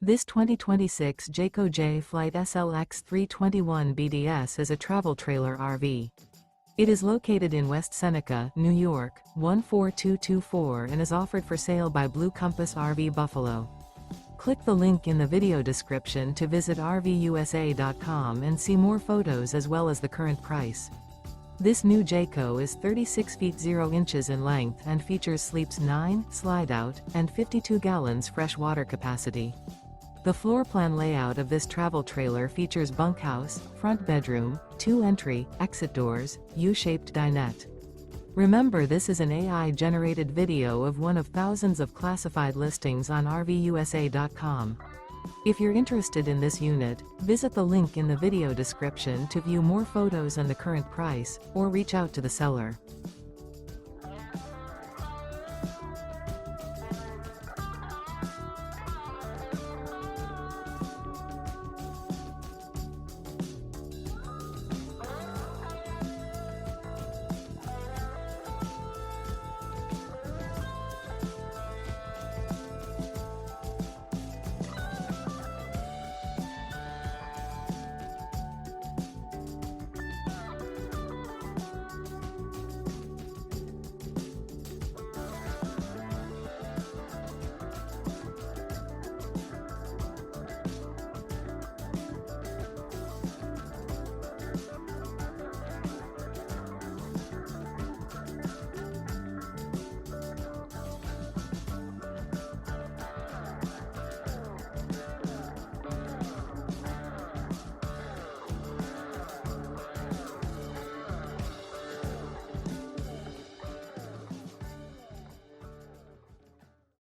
This 2026 Jayco Jay Flight SLX 321 BDS is a travel trailer RV. It is located in West Seneca, New York, 14224 and is offered for sale by Blue Compass RV Buffalo. Click the link in the video description to visit RVUSA.com and see more photos as well as the current price. This new Jayco is 36 feet 0 inches in length and features sleeps 9, slide-out, and 52 gallons fresh water capacity. The floor plan layout of this travel trailer features bunkhouse, front bedroom, 2 entry, exit doors, U-shaped dinette. Remember, this is an AI-generated video of one of thousands of classified listings on RVUSA.com. If you're interested in this unit, visit the link in the video description to view more photos and the current price, or reach out to the seller.